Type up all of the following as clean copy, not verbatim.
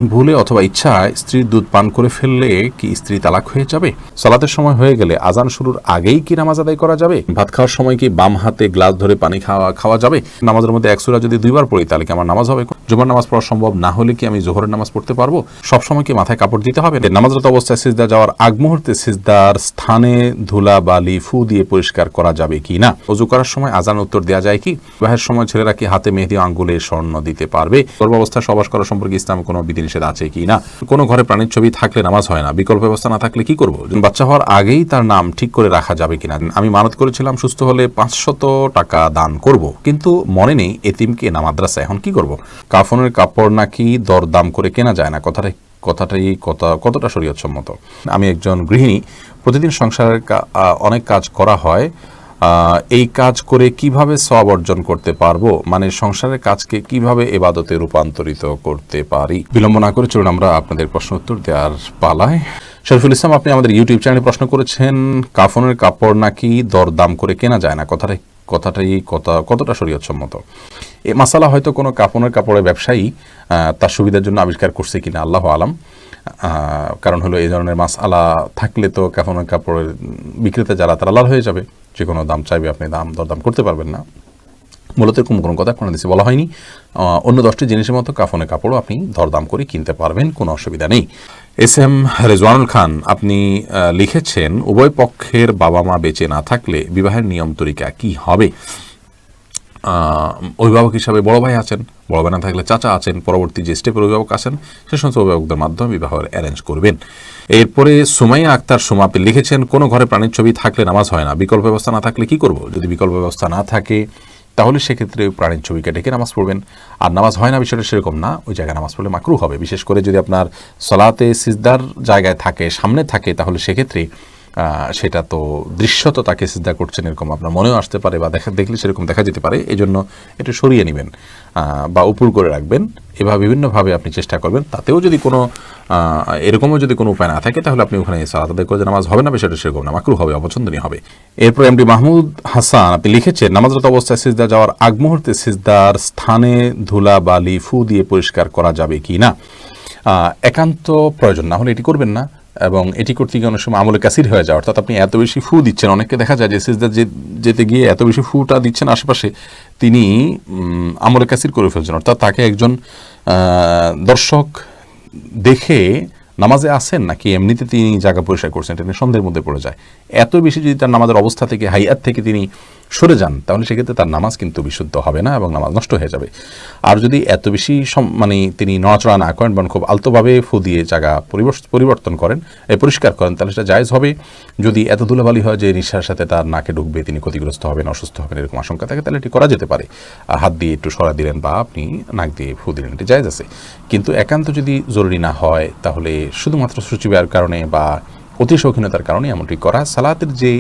ভুলে অথবা ইচ্ছায় স্ত্রীর দুধ পান করে ফেললে কি স্ত্রী তালাক হয়ে যাবে? সালাতের সময় হয়ে গেলে আজান শুরুর আগেই কি নামাজ আদায় করা যাবে? ভাত খাওয়ার সময় কি বাম হাতে গ্লাস ধরে পানি খাওয়া যাবে? নামাজের মধ্যে এক সূরা যদি দুইবার পড়ি তাহলে কি আমার নামাজ হবে? জুমার নামাজ পড়া সম্ভব না হলে কি আমি জোহরের নামাজ পড়তে পারবো? সবসময় কি মাথায় কাপড় দিতে হবে? নামাজরত অবস্থায় সিজদা যাওয়ার আগ মুহূর্তে সিজদার স্থানে ধুলা বালি ফু দিয়ে পরিষ্কার করা যাবে কি না? ওযু করার সময় আজান উত্তর দেওয়া যায় কি? বিবাহের সময় ছেলেরা কি হাতে মেহেদি আঙ্গুলে স্বর্ণ দিতে পারবে? গর্ভাবস্থায় সহবাস করা সম্পর্কে ইসলামে কোনো বিধিনিষেধ আছে কি না? কোনো ঘরে প্রাণীর ছবি থাকলে নামাজ হয় না, বিকল্প ব্যবস্থা না থাকলে কি করব? বাচ্চা হওয়ার আগেই তার নাম ঠিক করে রাখা যাবে কিনা? আমি মানত করেছিলাম সুস্থ হলে 500 টাকা দান করব, কিন্তু মনে নেই এতিমকে না মাদ্রাসা, এখন কি করব? কাফনের কাপড় নাকি দরদাম করে কেনা যায় না, কতটা শরীয়তসম্মত? আমি একজন গৃহিণী, প্রতিদিন সংসারের অনেক কাজ করা হয়, এই কাজ করে কিভাবে সওয়াব অর্জন করতে পারবো? মানে সংসারের কাজকে কিভাবে ইবাদতে রূপান্তরিত করতে পারি? বিলম্ব না করে চলুন আমরা আপনাদের প্রশ্ন উত্তর দেওয়ার পালায়। শরীফুল ইসলাম, আপনি আমাদের ইউটিউব চ্যানেলে প্রশ্ন করেছেন, কাফনের কাপড় নাকি দরদাম করে কেনা যায় না, কতটা শরীয়তসম্মত? এ মাসালা হয়তো কোনো কাপড়ের ব্যবসায়ী তার সুবিধার জন্য আবিষ্কার করছে কিনা, আল্লাহু আলাম। কারণ হলো এই ধরনের মাসআলা থাকলে তো কাফনের কাপড়ের বিক্রেতা যারা তারা লাল হয়ে যাবে, যে কোনো দাম চাইবে, আপনি দরদাম করতে পারবেন না। মূলত কোনো কথা কোনো দেশে বলা হয়নি। অন্য 10টি জিনিসের মতো কাফনের কাপড়ও আপনি দরদাম করে কিনতে পারবেন, কোনো অসুবিধা নেই। এস এম রেজওয়ানুল খান, আপনি লিখেছেন, উভয় পক্ষের বাবা মা বেঁচে না থাকলে বিবাহের নিয়ম তরিকা কি হবে? অভিভাবক হিসাবে বড় ভাই আছেন, বড় ভাই না থাকলে চাচা আছেন, পরবর্তী যে স্টেপের অভিভাবক আছেন সে সমস্ত অভিভাবকদের মাধ্যমে বিবাহের অ্যারেঞ্জ করবেন। এরপরে সুমাইয়া আক্তার সুমা, আপনি লিখেছেন, কোনো ঘরে প্রাণীর ছবি থাকলে নামাজ হয় না, বিকল্প ব্যবস্থা না থাকলে কি করব? যদি বিকল্প ব্যবস্থা না থাকে তাহলে সেক্ষেত্রে প্রাণীর ছবিকে ডেকে নামাজ পড়বেন। আর নামাজ হয় না বিষয়টা সেরকম না, ওই জায়গায় নামাজ পড়লে মাকরুহ হবে। বিশেষ করে যদি আপনার সলাতে সিজদার জায়গায় থাকে, সামনে থাকে, তাহলে সেক্ষেত্রে সেটা তো দৃশ্যত তাকে সিজদা করছেন এরকম আপনার মনেও আসতে পারে, বা দেখলে সেরকম দেখা যেতে পারে। এই জন্য এটা সরিয়ে নেবেন বা উপর করে রাখবেন। এভাবে বিভিন্নভাবে আপনি চেষ্টা করবেন। তাতেও যদি কোনো এরকমও যদি কোনো উপায় না থাকে তাহলে আপনি ওখানে সালাত আদায় করে যে নামাজ হবে না, বিষয়টা সেরকম না, মাকরুহ হবে, অপছন্দনীয় হবে। এরপর এমডি মাহমুদ হাসান, আপনি লিখেছেন, নামাজরত অবস্থায় সিজদা যাওয়ার আগ মুহূর্তে সিজদার স্থানে ধুলা বালি ফু দিয়ে পরিষ্কার করা যাবে কি না? একান্ত প্রয়োজন না হলে এটি করবেন না, এবং এটি করতে গিয়ে অনেক সময় আমলে কাসির হয়ে যায়, অর্থাৎ আপনি এত বেশি ফু দিচ্ছেন। অনেককে দেখা যায় যে সিজদা যেতে গিয়ে এত বেশি ফুটা দিচ্ছেন আশেপাশে, তিনি আমলে কাসির করে ফেলছেন, অর্থাৎ তাকে একজন দর্শক দেখে নামাজে আসেন নাকি এমনিতে তিনি জায়গা পরিষ্কার করছেন এটা নিয়ে সন্দেহের মধ্যে পড়ে যায়। এত বেশি যদি তার নামাজের অবস্থা থেকে, হাইয়াত থেকে তিনি সরে যান, তাহলে সেক্ষেত্রে তার নামাজ কিন্তু বিশুদ্ধ হবে না এবং নামাজ নষ্ট হয়ে যাবে। আর যদি এত বেশি তিনি নড়াচড়া না করেন, বা খুব আলতোভাবে ফু দিয়ে জায়গা পরিবর্তন করেন, পরিষ্কার করেন, তাহলে সেটা জায়েজ হবে। যদি এত ধুলাবালি হয় যে নিঃশ্বাসের সাথে তার নাকে ঢুকবে, তিনি ক্ষতিগ্রস্ত হবেন, অসুস্থ হবেন, এরকম আশঙ্কা থাকে, তাহলে এটি করা যেতে পারে। হাত দিয়ে একটু সরা দিলেন বা আপনি নাক দিয়ে ফু দিলেন, এটি জায়েজ আছে। কিন্তু একান্ত যদি জরুরি না হয় তাহলে শুধুমাত্র সূচিবায়ের কারণে বা অতি শৌখিনতার কারণে এমনটি করা সালাতের যে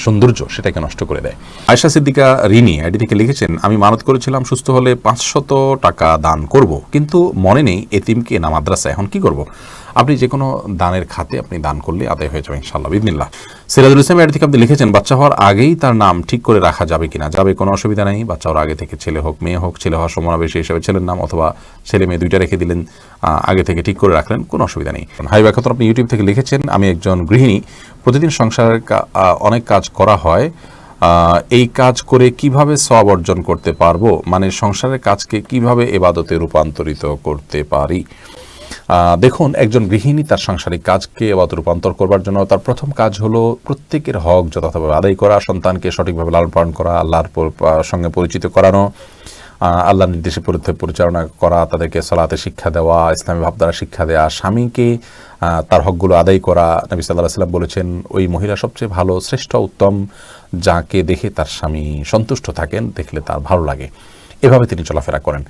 সৌন্দর্য সেটাকে নষ্ট করে দেয়। আয়েশা সিদ্দিকা রিনি আইডি থেকে লিখেছেন, আমি মানত করেছিলাম সুস্থ হলে 500 টাকা দান করব, কিন্তু মনে নেই এতিমকে না মাদ্রাসা, এখন কি করব? আপনি যে কোনো দানের খাতে আপনি দান করলে আদায় হয়ে যাবে ইনশাআল্লাহ বিদিনিল্লাহ। সিরাজুল ইসলাম আইডি থেকে আপনি লিখেছেন, বাচ্চা হওয়ার আগেই তার নাম ঠিক করে রাখা যাবে কিনা? যাবে, কোনো অসুবিধা নেই। বাচ্চা হওয়ার আগে থেকে ছেলে হোক মেয়ে হোক, ছেলে হওয়ার সমাবেশী হিসাবে ছেলের নাম, অথবা ছেলে মেয়ে দুইটা রেখে দিলেন, আগে থেকে ঠিক করে রাখলেন, কোনো অসুবিধা নেই। হাই ব্যাখ্যা, আপনি ইউটিউব থেকে লিখেছেন, আমি একজন গৃহিণী, প্রতিদিন সংসারের অনেক কাজ করা হয়, এই কাজ করে কিভাবে সওয়াব অর্জন করতে পারবো? মানে সংসারের কাজকে কিভাবে ইবাদতে রূপান্তরিত করতে পারি? দেখুন, একজন গৃহিণী তার সাংসারিক কাজকে ইবাদতে রূপান্তর করবার জন্য তার প্রথম কাজ হলো প্রত্যেকের হক যথাযথভাবে আদায় করা, সন্তানকে সঠিকভাবে লালন পালন করা, আল্লাহর সঙ্গে পরিচিত করানো, আল্লাহর নির্দেশে পরিচালনা করা, তাদেরকে সালাতে শিক্ষা দেওয়া, ইসলামী ভাবধারা শিক্ষা দেওয়া, স্বামীকে তার হকগুলো আদায় করা। নবী সাল্লাল্লাহু আলাইহি ওয়াসাল্লাম বলেছেন, ওই মহিলা সবচেয়ে ভালো, শ্রেষ্ঠ, উত্তম, যাকে দেখে তার স্বামী সন্তুষ্ট থাকেন, দেখলে তার ভালো লাগে। এভাবে তিনি চলাফেরা করেন।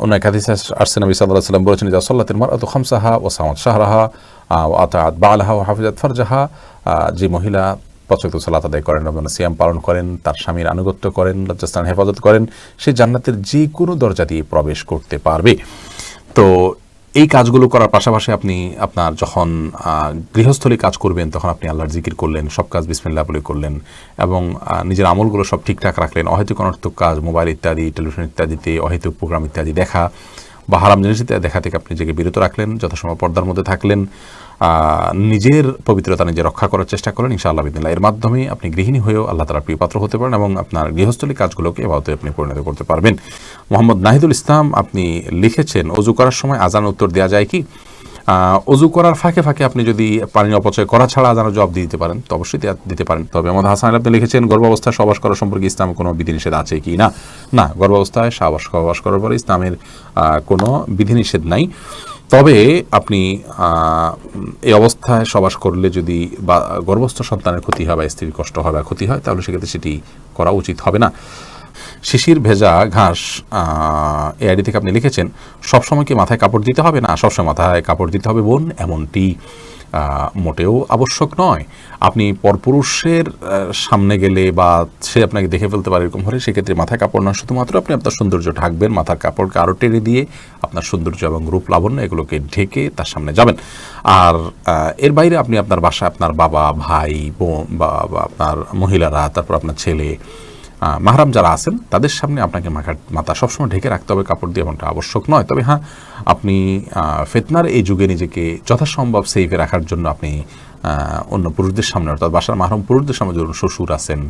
অন্য এক হাদিসে আসছে, নবী সাল্লাল্লাহু আলাইহি ওয়াসাল্লাম বলেছেন, ইযা সাল্লাতিল মারআতু খামসাহা ওয়া সামাত শাহরাহা ওয়া আতাআত বা'লাহা ওয়া হাফিজাত ফারজাহা, যে মহিলা 5 ওয়াক্ত সালাত আদায় করেন, রমজানের সিয়াম পালন করেন, তার স্বামীর আনুগত্য করেন, লজ্জাস্থান হেফাজত করেন, সে জান্নাতের যে কোনো দরজা দিয়ে প্রবেশ করতে পারবে। তো এই কাজগুলো করার পাশাপাশি আপনি আপনার যখন গৃহস্থলী কাজ করবেন তখন আপনি আল্লাহর জিকির করলেন, সব কাজ বিসমিল্লাহ বলে করলেন, এবং নিজের আমলগুলো সব ঠিকঠাক রাখলেন। অহেতুক অনর্থক কাজ, মোবাইল ইত্যাদি, টেলিভিশন ইত্যাদিতে অহেতুক প্রোগ্রাম ইত্যাদি দেখা বা হারাম জিনিস দেখা থেকে আপনি নিজেকে বিরত রাখলেন, যথাসময় পর্দার মধ্যে থাকলেন, নিজের পবিত্রতা নিজে রক্ষা করার চেষ্টা করেন, ইনশাআল্লাহ বিদিনিল্লাহ এর মাধ্যমে আপনি গৃহিণী হয়েও আল্লাহ তাআলার প্রিয়পাত্র হতে পারেন এবং আপনার গৃহস্থলী কাজগুলোকে এবাদতে আপনি পরিণত করতে পারবেন। মোহাম্মদ নাহিদুল ইসলাম আপনি লিখেছেন, অজু করার সময় আজান উত্তর দেওয়া যায় কি? অজু করার ফাঁকে ফাঁকে আপনি যদি পানি অপচয় করা ছাড়া আজানের জবাব দিতে পারেন তো অবশ্যই দিতে পারেন। তবে মোহাম্মদ হাসান আলী আপনি লিখেছেন, গর্ভাবস্থায় সহবাস করা সম্পর্কে ইসলামে কোনো বিধিনিষেধ আছে কি না? না, গর্ভাবস্থায় সহবাস করার পরে ইসলামের কোনো বিধিনিষেধ নাই। তবে আপনি এই অবস্থায় সহবাস করলে যদি বা গর্ভস্থ সন্তানের ক্ষতি হয় বা স্ত্রীর কষ্ট হয় বা ক্ষতি হয় তাহলে সেক্ষেত্রে সেটি করা উচিত হবে না। শিশির ভেজা ঘাস এই আইডি থেকে আপনি লিখেছেন, সবসময় কি মাথায় কাপড় দিতে হবে? না, সবসময় মাথায় কাপড় দিতে হবে বোন, এমনটি মোটেও আবশ্যক নয়। আপনি পরপুরুষের সামনে গেলে বা সে আপনাকে দেখে ফেলতে পারে এরকম হলে সেক্ষেত্রে মাথায় কাপড় না, শুধুমাত্র আপনি আপনার সৌন্দর্য ঢাকবেন, মাথার কাপড়কে আরও টেনে দিয়ে আপনার সৌন্দর্য এবং রূপ লাবণ্য এগুলোকে ঢেকে তার সামনে যাবেন। আর এর বাইরে আপনি আপনার বাসায় আপনার বাবা, ভাই, বোন বা আপনার মহিলারা, তারপর আপনার ছেলে, মাহরাম যারা আছেন তাদের সামনে আপনাকে মাথা সবসময় ঢেকে রাখতে হবে কাপড় দিয়ে, এমনটা আবশ্যক নয়। তবে হ্যাঁ, আপনি ফিতনার এই যুগে নিজেকে যথাসম্ভব সেফে রাখার জন্য আপনি অন্য পুরুষদের সামনে, অর্থাৎ বাসার মাহরাম পুরুষদের সামনে, ধরুন শ্বশুর আছেন,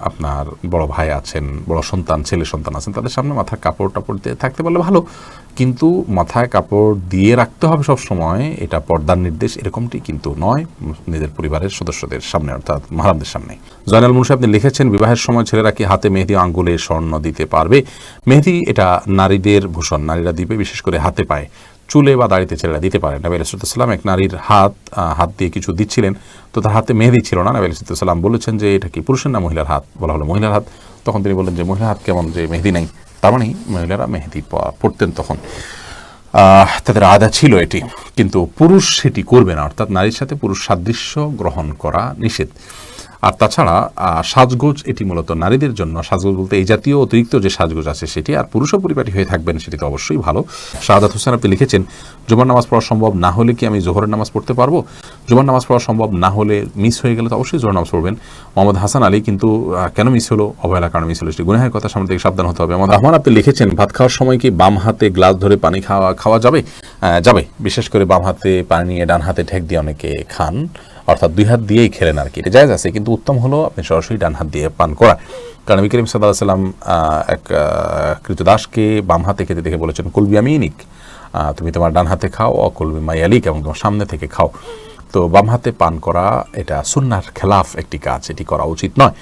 আপনার বড় ভাই আছেন, বড় সন্তান, ছেলে সন্তান আছেন, তাদের সামনে মাথায় কাপড় টাপড় দিয়ে থাকতে পারলে ভালো, কিন্তু মাথায় কাপড় দিয়ে রাখতে হবে সব সময়, এটা পর্দার নির্দেশ এরকমটি কিন্তু নয় নিজের পরিবারের সদস্যদের সামনে, অর্থাৎ মাহরামদের সামনে। জয়নাল মুন্সি আপনি লিখেছেন, বিবাহের সময় ছেলেরা কি হাতে মেহেদি, আঙ্গুলে স্বর্ণ দিতে পারবে? মেহেদি এটা নারীদের ভূষণ, নারীরা দিবে, বিশেষ করে হাতে পায়ে, চুলে বা দাড়িতে ছেলেরা দিতে পারে। নবী আলাইহিস সালাম এক নারীর হাত দিয়ে কিছু দিচ্ছিলেন, তো তার হাতে মেহেদি ছিল না। নবী আলাইহিস সালাম বলেছেন যে এটা কি পুরুষের না মহিলার হাত? বলা হলো মহিলার হাত। তখন তিনি বললেন যে মহিলার হাত কেমন যে মেহেদি নেই? তার মানে মহিলারা মেহেদি পড়তেন তখন, তাদের আদা ছিল এটি, কিন্তু পুরুষ সেটি করবে না, অর্থাৎ নারীর সাথে পুরুষ সাদৃশ্য গ্রহণ করা নিষেধ। আর তাছাড়া সাজগোজ এটি মূলত নারীদের জন্য, সাজগোজ বলতে এই জাতীয় অতিরিক্ত যে সাজগোজ আছে সেটি, আর পুরুষও পরিপাটি হয়ে থাকবেন সেটি তো অবশ্যই ভালো। শাহাদাত হোসেন আপনি লিখেছেন, জুমার নামাজ পড়া সম্ভব না হলে কি আমি জোহরের নামাজ পড়তে পারবো? জুমার নামাজ পড়া সম্ভব না হলে, মিস হয়ে গেলে তো অবশ্যই জোহর নামাজ পড়বেন। মোহাম্মদ হাসান আলী কিন্তু কেন মিস হলো? অবহেলার কারণে মিস হলো, সেটি গুনাহের কথা, সামনে থেকে সাবধান হতে হবে। মোহাম্মদ রহমান আপনি লিখেছেন, ভাত খাওয়ার সময় কি বাম হাতে গ্লাস ধরে পানি খাওয়া যাবে? যাবে, বিশেষ করে বাম হাতে পানি নিয়ে ডান হাতে ঠেক দিয়ে অনেকে খান, অর্থাৎ দুই হাত দিয়েই খেলেন আর কি, এটা জায়েজ আছে, কিন্তু উত্তম হলো আপনি সরাসরি ডান হাত দিয়ে পান করা। কারণ নবী করিম সাল্লাল্লাহু আলাইহি ওয়াসাল্লাম এক কৃতদাসকে বাম হাতে খেতে দেখে বলেছেন, কুল বিয়ামিনিক, তুমি তোমার ডান হাতে খাও, অকুল বিমায়ালিক, এবং তোমার সামনে থেকে খাও। তো বাম হাতে পান করা এটা সুন্নাহর খেলাফ একটি কাজ, এটি করা উচিত নয়।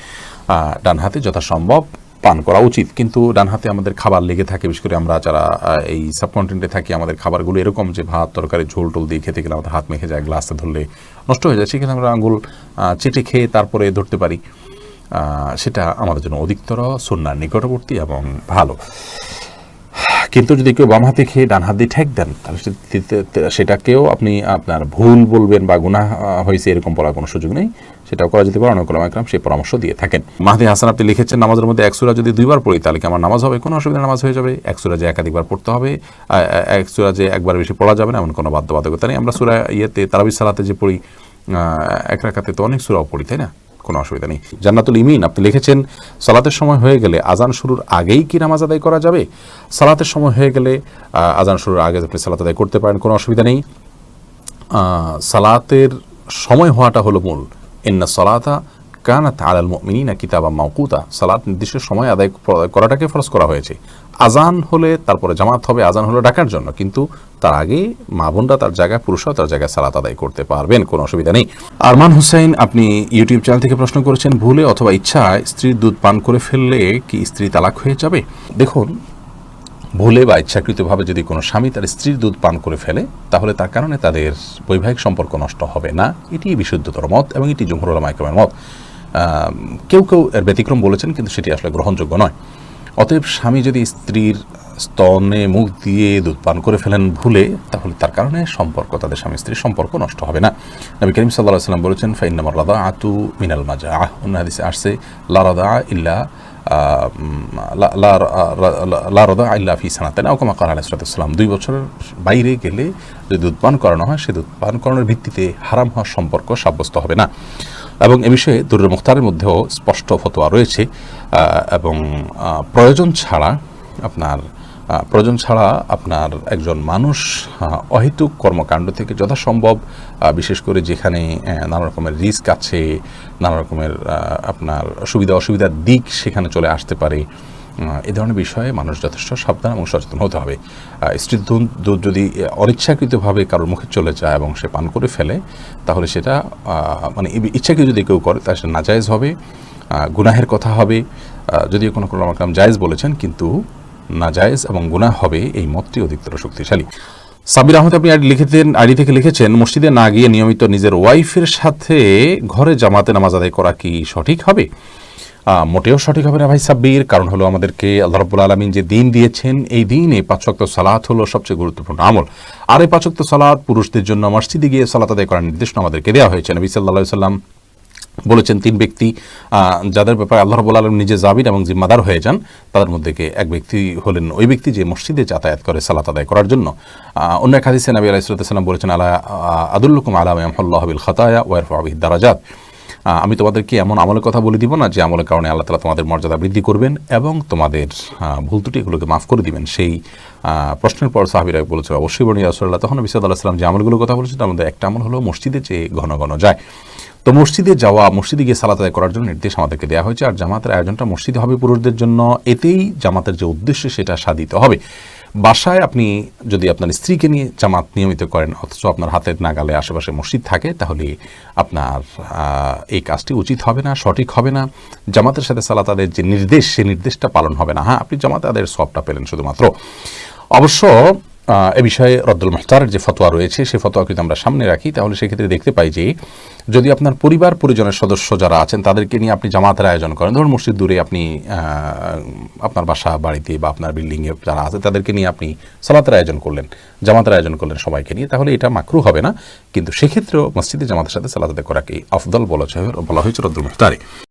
ডান হাতে যথাসম্ভব পান করা উচিত, কিন্তু ডান হাতে আমাদের খাবার লেগে থাকে, বিশেষ করে আমরা যারা এই সাবকন্টিনেন্টে থাকি, আমাদের খাবারগুলো এরকম যে ভাত তরকারি ঝোল টোল দিয়ে খেতে গেলে আমাদের হাত মেখে যায়, গ্লাসে ধরলে নষ্ট হয়ে যায়, সেখানে আমরা আঙুল চেটে খেয়ে তারপরে ধরতে পারি, সেটা আমাদের জন্য অধিকতর সুন্নাহর নিকটবর্তী এবং ভালো। কিন্তু যদি কেউ বাম হাতে খেয়ে ডান হাত দিয়ে ঠেক দেন তাহলে সেটাকেও আপনি আপনার ভুল বলবেন বা গুনাহ হয়েছে এরকম বলার কোনো সুযোগ নেই, সেটাও করা যেতে পারে। অনেক ওলামা ইকরাম সেই পরামর্শ দিয়ে থাকেন। মাহদি হাসান আপনি লিখেছেন, নামাজের মধ্যে এক সূরা যদি দুইবার পড়ি তাহলে কি আমার নামাজ হবে? কোনো অসুবিধা, নামাজ হয়ে যাবে। এক সূরা যে একাধিকবার পড়তে হবে, এক সূরা যে একবার বেশি পড়া যাবে না এমন কোনো বাধ্যবাধকতা নেই। আমরা সূরা তারাবির সালাতে যে পড়ি এক রাকাতে তো অনেক সূরাও পড়ি, তাই না? কোনো অসুবিধা নেই। জান্নাতুল ইমিন আপনি লিখেছেন, সালাতের সময় হয়ে গেলে আজান শুরুর আগেই কি নামাজ আদায় করা যাবে? সালাতের সময় হয়ে গেলে আজান শুরুর আগে আপনি সালাত আদায় করতে পারেন, কোনো অসুবিধা নেই। সালাতের সময় হওয়াটা হলো মূল। ইন্না সালাতা কানাত আলাল মুমিনিনা কিতাবাম মাওকুতা, সালাত নির্দিষ্ট সময় আদায় করাটাকে ফরজ করা হয়েছে। আজান হলে তারপরে জামাত হবে, আজান হলো ডাকার জন্য, কিন্তু তার আগে মা বোনরা তার জায়গায়, পুরুষরাও তার জায়গায় সালাত আদায় করতে পারবেন, কোনো অসুবিধা নেই। আরমান হুসাইন আপনি ইউটিউব চ্যানেল থেকে প্রশ্ন করেছেন, ভুলে অথবা ইচ্ছায় স্ত্রীর দুধ পান করে ফেললে কি স্ত্রী তালাক হয়ে যাবে? দেখুন, ভুলে বা ইচ্ছাকৃতভাবে যদি কোনো স্বামী তার স্ত্রীর দুধ পান করে ফেলে তাহলে তার কারণে তাদের বৈবাহিক সম্পর্ক নষ্ট হবে না, এটি বিশুদ্ধতর মত এবং এটি জুমহুর উলামা ইকরামের মত। কেউ কেউ এর ব্যতিক্রম বলেছেন, কিন্তু সেটি আসলে গ্রহণযোগ্য নয়। অতএব স্বামী যদি স্ত্রীর স্তনে মুখ দিয়ে দুধ পান করে ফেলেন ভুলে, তাহলে তার কারণে সম্পর্ক, তাদের স্বামী স্ত্রীর সম্পর্ক নষ্ট হবে না। নবী করিম সাল্লাল্লাহু আলাইহি ওয়াসাল্লাম বলেছেন, ফাইন্নামার রাদাআতু মিনাল মাজাআহ, অন্য হাদিসে আসছে লা রাদাআ ইল্লা লা রাদাআ ইল্লা ফি সানাতান, আও কামা ক্বালা আলাইহিস সালাম, 2 বছরের বাইরে গেলে যদি দুধ পান করানো হয়, সে দুধ পান করানোর ভিত্তিতে হারাম হওয়ার সম্পর্ক সাব্যস্ত হবে না। এবং এ বিষয়ে দুরুল মুখতারের মধ্যেও স্পষ্ট ফতোয়া রয়েছে, এবং প্রয়োজন ছাড়া আপনার প্রয়োজন ছাড়া আপনার একজন মানুষ অহেতুক কর্মকাণ্ড থেকে যথাসম্ভব, বিশেষ করে যেখানে নানা রকমের রিস্ক আছে, নানা রকমের আপনার সুবিধা অসুবিধার দিক সেখানে চলে আসতে পারে, এ ধরনের বিষয়ে মানুষ যথেষ্ট সাবধান এবং সচেতন হতে হবে। স্ত্রীর দুধ যদি অনিচ্ছাকৃতভাবে কারোর মুখে চলে যায় এবং সে পান করে ফেলে, তাহলে সেটা মানে ইচ্ছাকৃত যদি কেউ করে তাহলে সেটা নাজায়েজ হবে, গুনাহের কথা হবে। যদিও কোনো ওলামায়ে জায়েজ বলেছেন, কিন্তু নাজায়েজ এবং গুনাহ হবে, এই মতটি অধিকতর শক্তিশালী। সাবির আহমেদ আপনি আইডি থেকে লিখেছেন, মসজিদে না গিয়ে নিয়মিত নিজের ওয়াইফের সাথে ঘরে জামাতে নামাজ আদায় করা কি সঠিক হবে? মোটেও সঠিক হবে না ভাই সাব্বির। কারণ হলো আমাদেরকে আল্লাহ রাব্বুল আলামিন যে দিন দিয়েছেন, এই দিনে 5 ওয়াক্ত সালাত হলো সবচেয়ে গুরুত্বপূর্ণ আমল। আর এই 5 ওয়াক্ত সালাত পুরুষদের জন্য মসজিদে গিয়ে সালাত আদায় করার নির্দেশনা আমাদেরকে দেওয়া হয়েছে। নবী সাল্লাল্লাহু আলাইহি সাল্লাম বলেছেন 3 ব্যক্তি যাদের ব্যাপারে আল্লাহ রাব্বুল আলামিন নিজে জাবির এবং জিম্মাদার হয়ে যান, তাদের মধ্যে এক ব্যক্তি হলেন ওই ব্যক্তি যে মসজিদে যাতায়াত করে সালাত আদায় করার জন্য। অন্য এক হাদিসে নবী আলাইহিস সালাম বলেছেন, আলা আদুল্লুকুম আলা মা ইয়ামহুল্লাহু বিল খাতায়া ওয়া ইয়ারফাউ বিহিদ দারাজাত, আমি তোমাদেরকে এমন আমলের কথা বলে দিব না যে আমলের কারণে আল্লাহ তাআলা তোমাদের মর্যাদা বৃদ্ধি করবেন এবং তোমাদের ভুল ত্রুটি এগুলোকে মাফ করে দিবেন। সেই প্রশ্নের পর সাহাবীরা বলেছে, অবশ্যই বর্ণিত রাসূলুল্লাহ। তখন নবী সাল্লাল্লাহু আলাইহি ওয়াসাল্লাম যে আমলগুলোর কথা বলেছেন তার মধ্যে একটা আমল হলো মসজিদে যে ঘন ঘন যায়। তো মসজিদে যাওয়া, মসজিদে গিয়ে সালাত আদায় করার জন্য নির্দেশ আমাদেরকে দেওয়া হয়েছে। আর জামাতের আয়োজনটা মসজিদে হবে পুরুষদের জন্য, এতেই জামাতের যে উদ্দেশ্য সেটা সাধিত হবে। বাসায় আপনি যদি আপনার স্ত্রীকে নিয়ে জামাত নিয়মিত করেন, অথচ আপনার হাতের নাগালে আশেপাশে মসজিদ থাকে, তাহলে আপনার এই কাজটি উচিত হবে না, সঠিক হবে না। জামাতের সাথে সালাত আদায়ের যে নির্দেশ, সেই নির্দেশটা পালন হবে না। হ্যাঁ, আপনি জামাত আদায়ের সওয়াবটা পেলেন শুধুমাত্র। অবশ্য এ বিষয়ে রদ্দুল মুখতারের যে ফতোয়া রয়েছে, সেই ফতোয়া কিন্তু আমরা সামনে রাখি। তাহলে সেক্ষেত্রে দেখতে পাই যে যদি আপনার পরিবার পরিজনের সদস্য যারা আছেন তাদেরকে নিয়ে আপনি জামাতের আয়োজন করেন, ধরুন মসজিদ দূরে, আপনি আপনার বাসা বাড়িতে বা আপনার বিল্ডিংয়ে যারা আছে তাদেরকে নিয়ে আপনি সালাতের আয়োজন করলেন, জামাতের আয়োজন করলেন সবাইকে নিয়ে, তাহলে এটা মাকরুহ হবে না। কিন্তু সেক্ষেত্রেও মসজিদে জামাতের সাথে সালাত আদায় করাকে আফদল বলা হয়েছে রদ্দুল মুখতারে।